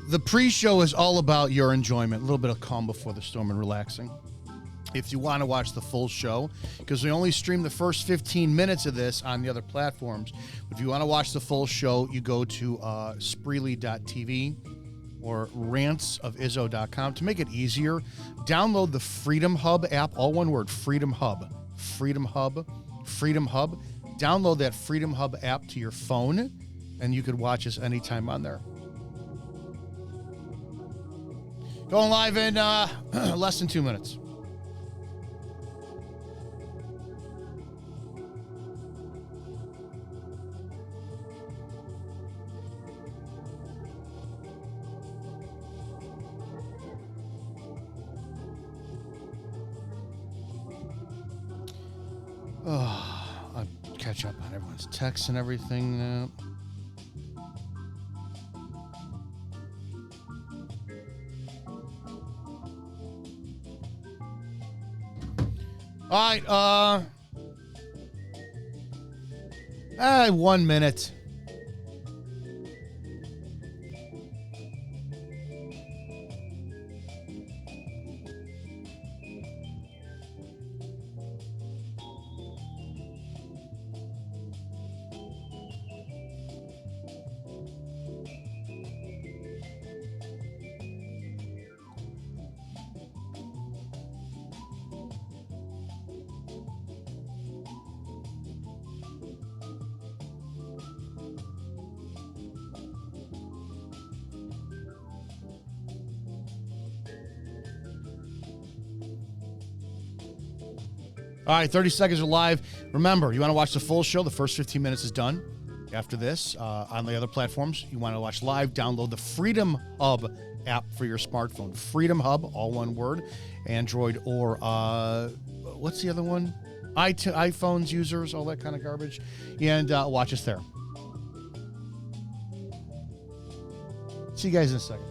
The pre-show is all about your enjoyment, a little bit of calm before the storm and relaxing. If you want to watch the full show, because we only stream the first 15 minutes of this on the other platforms. If you want to watch the full show, you go to Spreely.tv or rantsofizzo.com. To make it easier, download the Freedom Hub app, all one word, Freedom Hub. Freedom Hub. Freedom Hub. Download that Freedom Hub app to your phone, and you could watch us anytime on there. Going live in less than 2 minutes. I'll catch up on everyone's texts and everything now. All right, 1 minute. All right, 30 seconds are live. Remember, you want to watch the full show, the first 15 minutes is done. After this, on the other platforms, you want to watch live, download the Freedom Hub app for your smartphone. Freedom Hub, all one word, Android or, what's the other one? iPhones users, all that kind of garbage. And watch us there. See you guys in a second.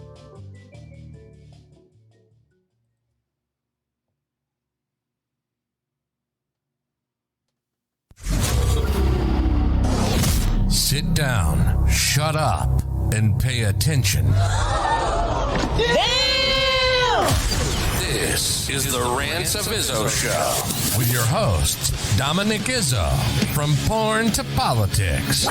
Sit down, shut up, and pay attention. Damn! This is the Rants of Izzo Show with your host, Dominick Izzo, from porn to politics.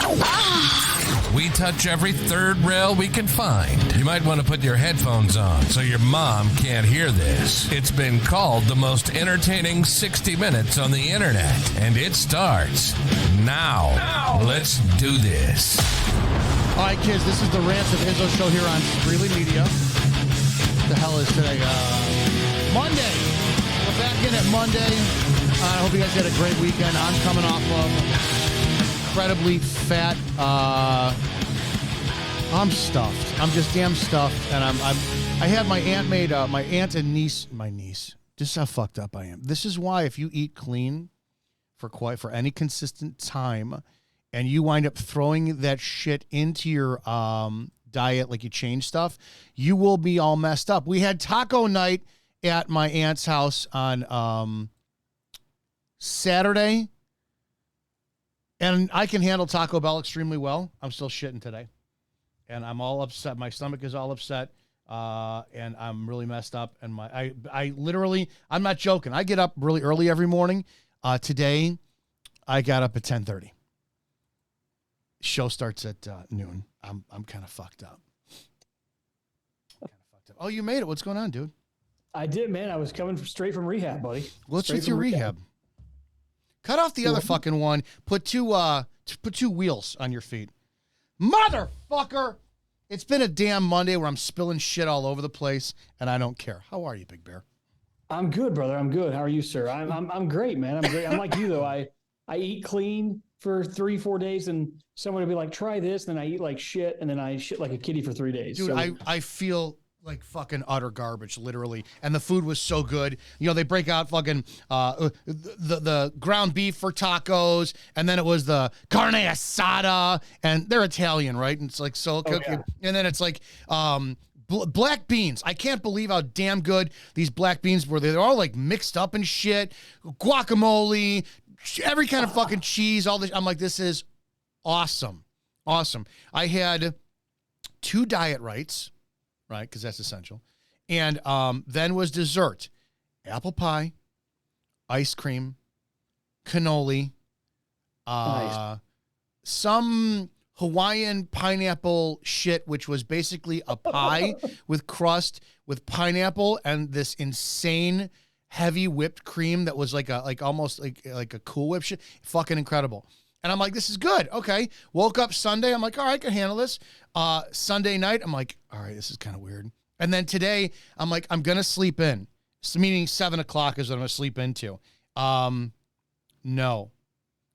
We touch every third rail we can find. You might want to put your headphones on so your mom can't hear this. It's been called the most entertaining 60 minutes on the internet, and it starts now. Let's do this. All right, kids, this is the Rants of Izzo Show here on Spreely Media. What the hell is today? Monday. We're back in at Monday. I hope you guys had a great weekend. I'm coming off of incredibly fat. I'm stuffed. I'm just damn stuffed, and I had my aunt and niece. This is how fucked up I am. This is why if you eat clean for any consistent time, and you wind up throwing that shit into your diet, like you change stuff, you will be all messed up. We had taco night at my aunt's house on Saturday, and I can handle Taco Bell extremely well. I'm still shitting today, and I'm all upset. My stomach is all upset, and I'm really messed up. And I literally, I'm not joking. I get up really early every morning. Today, I got up at 10:30. Show starts at noon. I'm kind of fucked up. Oh, you made it. What's going on, dude? I did, man. I was coming straight from rehab, buddy. What's with your rehab? Cut off the other fucking one. Put two wheels on your feet. Motherfucker! It's been a damn Monday where I'm spilling shit all over the place, and I don't care. How are you, Big Bear? I'm good, brother. I'm good. How are you, sir? I'm great, man. I'm great. I'm like you, though. I eat clean for 3-4 days, and someone would be like, try this, and then I eat like shit, and then I shit like a kitty for 3 days. Dude, so I feel like fucking utter garbage, literally. And the food was so good. You know, they break out fucking the ground beef for tacos, and then it was the carne asada, and they're Italian, right? And it's like so Oh, yeah. and then it's like black beans. I can't believe how damn good these black beans were. They're all like mixed up and shit. Guacamole, every kind of fucking cheese, all this. I'm like, this is awesome. Awesome. I had 2 diet rights. right? Because that's essential. And then was dessert, apple pie, ice cream, cannoli, Nice. some Hawaiian pineapple shit, which was basically a pie with crust with pineapple and this insane heavy whipped cream that was almost like a Cool Whip shit. Fucking incredible. And I'm like, this is good. Okay. Woke up Sunday. I'm like, all right, I can handle this. Sunday night, I'm like, all right, this is kind of weird. And then today, I'm like, I'm going to sleep in. So meaning 7 o'clock is what I'm going to sleep into. No.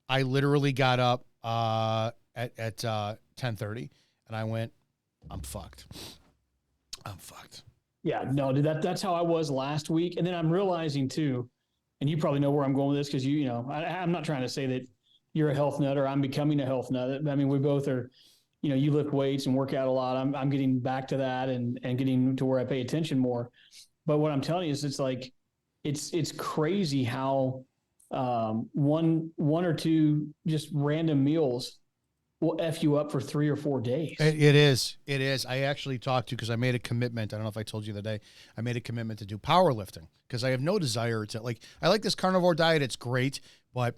I literally got up at 10:30 and I went, I'm fucked. I'm fucked. Yeah, no, dude, that's how I was last week. And then I'm realizing too, and you probably know where I'm going with this because I'm not trying to say that you're a health nut or I'm becoming a health nut. I mean, we both are, you lift weights and work out a lot. I'm getting back to that and getting to where I pay attention more. But what I'm telling you is it's crazy how one or two just random meals will F you up for 3 or 4 days. It is. I actually talked to, because I made a commitment. I don't know if I told you the day. I made a commitment to do powerlifting because I have no desire to, I like this carnivore diet. It's great, but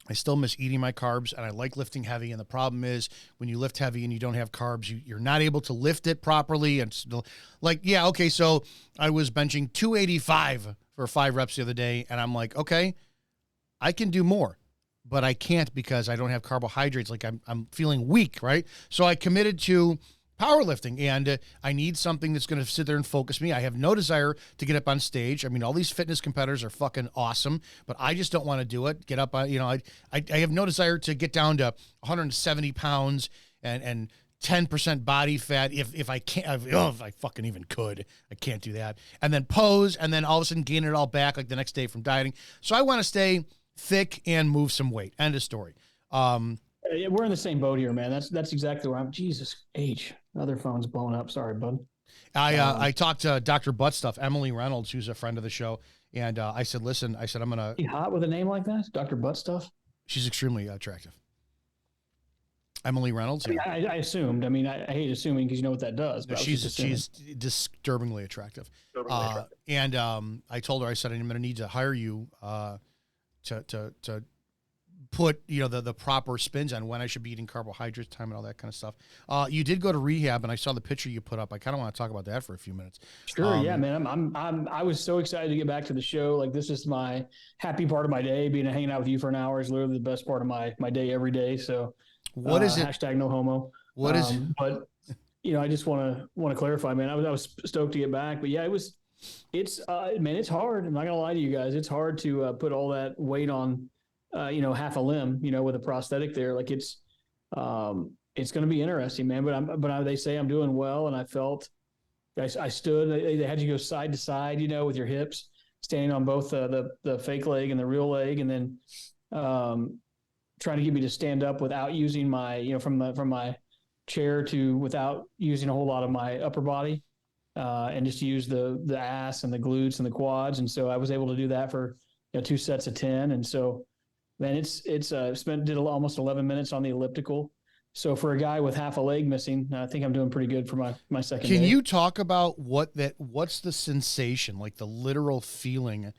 I still miss eating my carbs and I like lifting heavy. And the problem is when you lift heavy and you don't have carbs, you're not able to lift it properly. And still, so I was benching 285 for 5 reps the other day. And I'm like, okay, I can do more, but I can't because I don't have carbohydrates. Like I'm feeling weak, right? So I committed to powerlifting, and I need something that's going to sit there and focus me. I have no desire to get up on stage. I mean, all these fitness competitors are fucking awesome, but I just don't want to do it. Get up on, I have no desire to get down to 170 pounds and 10% body fat. If I can't, if I fucking even could, I can't do that. And then pose, and then all of a sudden gain it all back like the next day from dieting. So I want to stay thick and move some weight. End of story. We're in the same boat here, man. That's exactly where I'm. Jesus H. Other phone's blown up. Sorry, bud. I talked to Dr. Buttstuff, Emily Reynolds, who's a friend of the show, and I said, listen, I'm gonna. She hot with a name like that, Dr. Buttstuff. She's extremely attractive. Emily Reynolds. I mean, I assumed. I mean, I hate assuming because you know what that does. But she's disturbingly attractive. And I told her, I said, I'm going to need to hire you to put the proper spins on when I should be eating carbohydrates, time, and all that kind of stuff. You did go to rehab, and I saw the picture you put up. I kind of want to talk about that for a few minutes. Sure, yeah, man. I was so excited to get back to the show. Like, this is my happy part of my day. Being hanging out with you for an hour is literally the best part of my day every day. So, what is it? Hashtag no homo. What is? But I just want to clarify, man. I was stoked to get back, but yeah, it's hard. I'm not gonna lie to you guys. It's hard to put all that weight on. Half a limb, with a prosthetic there. Like it's going to be interesting, man. But they say I'm doing well, and I felt I stood. They had you go side to side, with your hips, standing on both the fake leg and the real leg, and then trying to get me to stand up without using my from my chair to without using a whole lot of my upper body, and just use the ass and the glutes and the quads. And so I was able to do that for 2 sets of 10, and so. Man, did almost 11 minutes on the elliptical. So for a guy with half a leg missing, I think I'm doing pretty good for my second. Can you talk about what's the sensation, like the literal feeling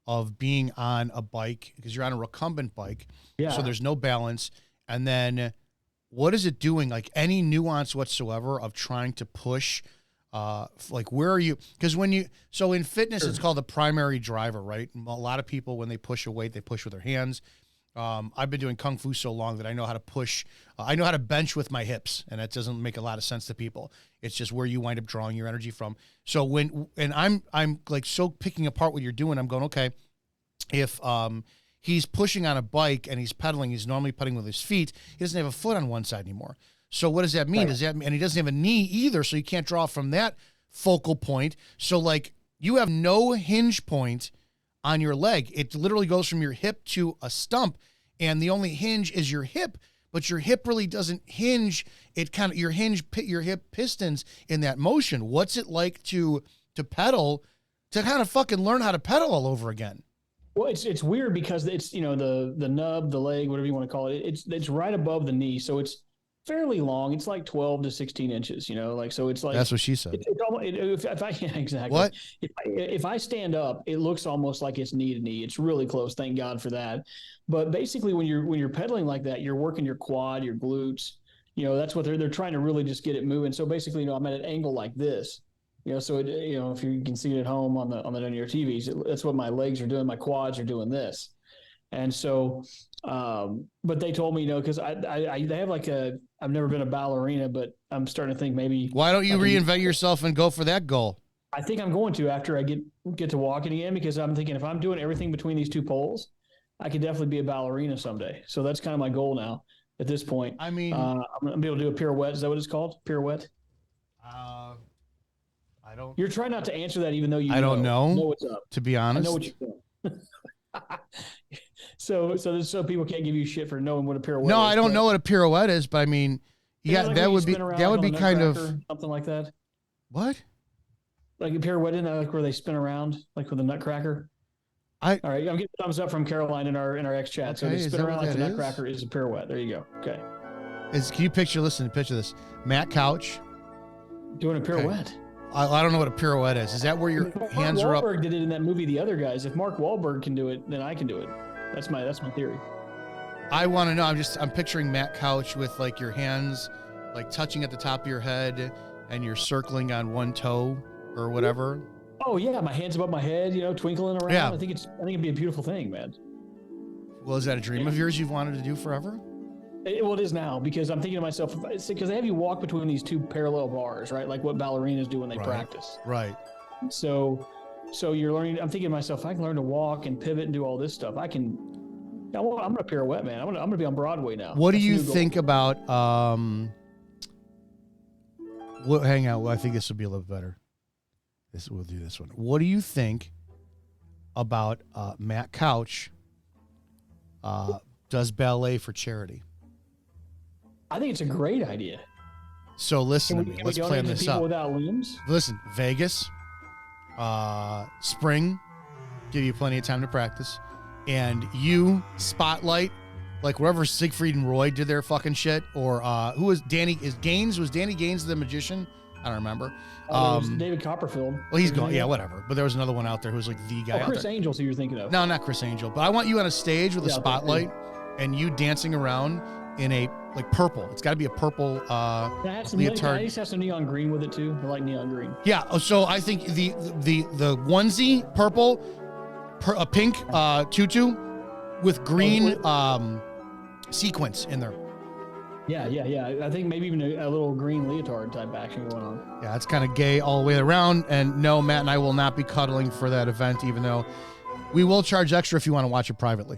of being on a bike, because you're on a recumbent bike, so there's no balance, and then what is it doing? Like any nuance whatsoever of trying to push. Like where are you? Because in fitness, It's called the primary driver, right? A lot of people, when they push a weight, they push with their hands. I've been doing Kung Fu so long that I know how to push. I know how to bench with my hips, and that doesn't make a lot of sense to people. It's just where you wind up drawing your energy from. So I'm like so picking apart what you're doing. I'm going, okay, if he's pushing on a bike and he's pedaling, he's normally pedaling with his feet. He doesn't have a foot on one side anymore. So what does that mean? Right. And he doesn't have a knee either, so you can't draw from that focal point. So like you have no hinge point on your leg. It literally goes from your hip to a stump, and the only hinge is your hip, but your hip really doesn't hinge. It kind of your hip pistons in that motion. What's it like to pedal, to kind of fucking learn how to pedal all over again? Well, it's weird because it's the nub, the leg, whatever you want to call it. It's right above the knee, so it's fairly long. It's like 12 to 16 inches, like, so it's like, That's what she said. Yeah, exactly. What? If I stand up, it looks almost like it's knee to knee. It's really close. Thank God for that. But basically when you're pedaling like that, you're working your quad, your glutes, that's what they're trying to really just get it moving. So basically, I'm at an angle like this, so if you can see it at home on your TVs, that's what my legs are doing. My quads are doing this. And so, but they told me, because they have I've never been a ballerina, but I'm starting to think maybe. Why don't you reinvent yourself and go for that goal? I think I'm going to after I get to walking again, because I'm thinking if I'm doing everything between these two poles, I could definitely be a ballerina someday. So that's kind of my goal now at this point. I mean, I'm going to be able to do a pirouette. Is that what it's called? Pirouette? I don't. You're trying not to answer that, even though I don't know what's up. To be honest. I know what you're doing. So people can't give you shit for knowing what a pirouette is. No, I don't know what a pirouette is, but I mean, yeah, like that would be kind of something like that. What? Like a pirouette, isn't that like where they spin around, like with a nutcracker? All right, I'm getting thumbs up from Caroline in our X chat. Okay, so they spin around like the nutcracker is a pirouette. There you go. Okay. Can you picture this? Matt Couch doing a pirouette. Okay. I don't know what a pirouette is. Is that where your hands are up? Mark Wahlberg did it in that movie, The Other Guys. If Mark Wahlberg can do it, then I can do it. That's my theory. I want to know. I'm picturing Matt Couch with like your hands like touching at the top of your head and you're circling on one toe or whatever. Oh yeah, my hands above my head, twinkling around. Yeah. I think it'd be a beautiful thing, man. Well, is that a dream of yours you've wanted to do forever? It is now, because I'm thinking to myself, because they have you walk between these two parallel bars, right? Like what ballerinas do when they practice. Right. So you're learning. I'm thinking to myself, if I can learn to walk and pivot and do all this stuff, I'm going to pirouette, man. I'm going to be on Broadway now. What do you think about, hang out. I think this will be a little better. We'll do this one. What do you think about Matt Couch does ballet for charity? I think it's a great idea. So listen to me. Let's plan this up. Without limbs? Listen, Vegas, spring, give you plenty of time to practice, and you spotlight like wherever Siegfried and Roy did their fucking shit, or who was Danny? Was Danny Gaines the magician? I don't remember. David Copperfield. Well, he's gone. Yeah, whatever. But there was another one out there who was like the guy. Chris Angel's who you're thinking of. No, not Chris Angel. But I want you on a stage with a spotlight and you dancing around in a like purple. It's got to be a purple leotard. I just have some neon green with it too. I like neon green. Yeah. So I think the onesie purple, a pink tutu with green sequence in there. Yeah. I think maybe even a little green leotard type action going on. Yeah, it's kind of gay all the way around. And no, Matt and I will not be cuddling for that event, even though we will charge extra if you want to watch it privately.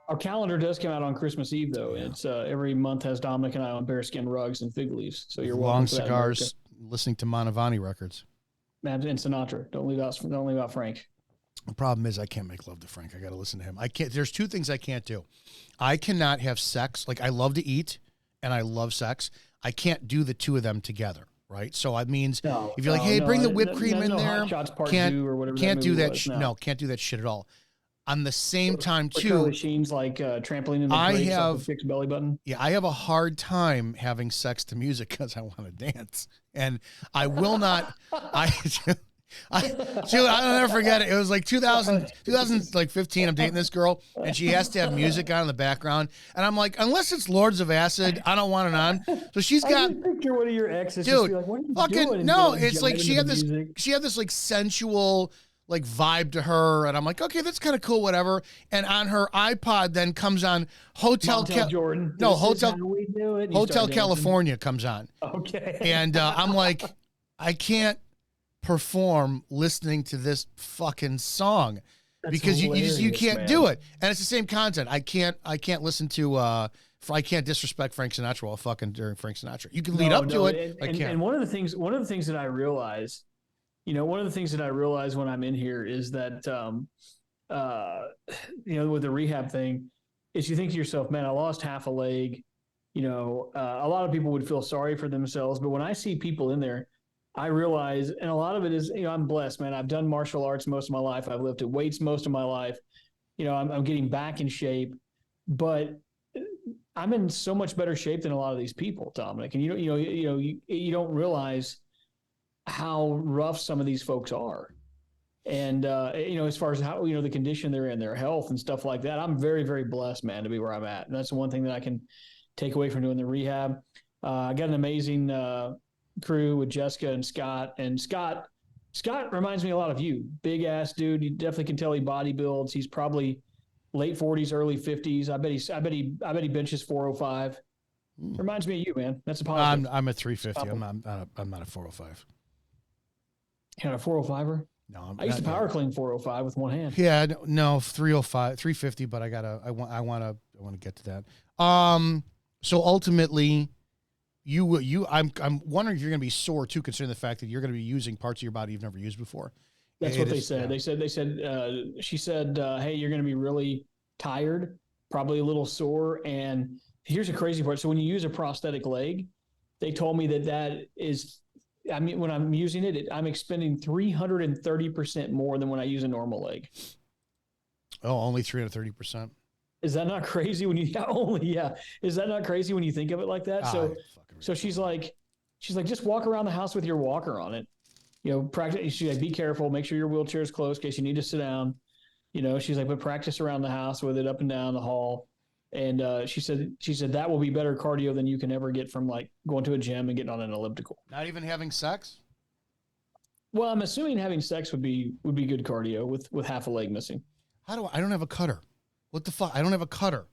Our calendar does come out on Christmas Eve, though. It's every month has Dominick and I on bearskin rugs and fig leaves. So you're welcome. Long cigars, listening to Manavani records. And Sinatra. Don't leave out Frank. The problem is I can't make love to Frank. I got to listen to him. I can't. There's two things I can't do. I cannot have sex. Like I love to eat and I love sex. I can't do the two of them together. Right. So it means if you're like, hey, bring the whipped cream in there. Can't do that. No, can't do that shit at all. On the same time, too, Charlie Sheen's like trampoline in the I have fixed belly button. Yeah, I have a hard time having sex to music because I want to dance, and I will not. I'll never forget it. It was like 2015. I'm dating this girl, and she has to have music on in the background, and I'm like, unless it's Lords of Acid, I don't want it on. So she's got. I picture one of your exes. Dude, like, what are you fucking doing? no. It's like she had this. She had this like sensual. Like vibe to her, and I'm like, okay, that's kind of cool, whatever. And on her iPod then comes on Hotel Jordan. No, Hotel California comes on. Okay. And I'm like, I can't perform listening to this fucking song because you can't do it. And it's the same content. I can't listen to I can't disrespect Frank Sinatra while fucking during Frank Sinatra. You can lead up to it. And one of the things that I realize. One of the things that I realize when I'm in here is that, with the rehab thing, is you think to yourself, man, I lost half a leg. A lot of people would feel sorry for themselves. But when I see people in there, I realize, and a lot of it is, I'm blessed, man. I've done martial arts most of my life. I've lifted weights most of my life. I'm getting back in shape. But I'm in so much better shape than a lot of these people, Dominic. And you don't realize how rough some of these folks are. And, as far as how, the condition they're in, their health and stuff like that, I'm very, very blessed, man, to be where I'm at. And that's the one thing that I can take away from doing the rehab. I got an amazing crew with Jessica and Scott. And Scott reminds me a lot of you. Big ass dude. You definitely can tell he body builds. He's probably late 40s, early 50s. I bet he benches 405. Reminds me of you, man. That's a positive. I'm a 350. I'm not a 405. You're not a 405er? No, I used to power clean 405 with one hand. Yeah, no, 305, 350, but I want to get to that. So ultimately, I'm wondering if you're going to be sore too, considering the fact that you're going to be using parts of your body you've never used before. That's what they said. Yeah. She said, hey, you're going to be really tired, probably a little sore. And here's the crazy part. So when you use a prosthetic leg, they told me that is, when I'm using it, I'm expending 330% more than when I use a normal leg. Oh, only 330%. Is that not crazy when you Is that not crazy when you think of it like that? So she's like, just walk around the house with your walker on it. Practice. She's like, be careful, make sure your wheelchair is closed in case you need to sit down. She's like, but practice around the house with it up and down the hall. And she said that will be better cardio than you can ever get from like going to a gym and getting on an elliptical. Not even having sex? Well, I'm assuming having sex would be good cardio with half a leg missing. I don't have a cutter. What the fuck? I don't have a cutter.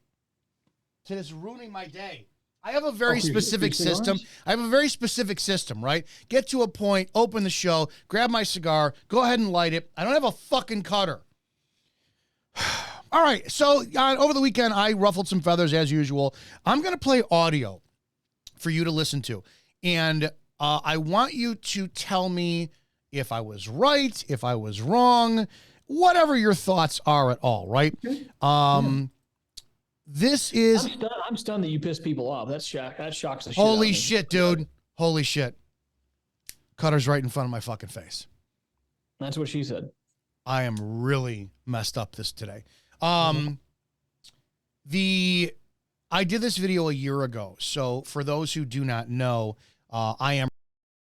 It's ruining my day. I have a very specific system. I have a very specific system, right? Get to a point, open the show, grab my cigar, go ahead and light it. I don't have a fucking cutter. All right, so over the weekend, I ruffled some feathers as usual. I'm going to play audio for you to listen to. And I want you to tell me if I was right, if I was wrong, whatever your thoughts are at all, right? This is... I'm stunned that you pissed people off. That shocks the shit out of me. Holy shit, dude. Holy shit. Cutter's right in front of my fucking face. That's what she said. I am really messed up today. I did this video a year ago. So for those who do not know, I am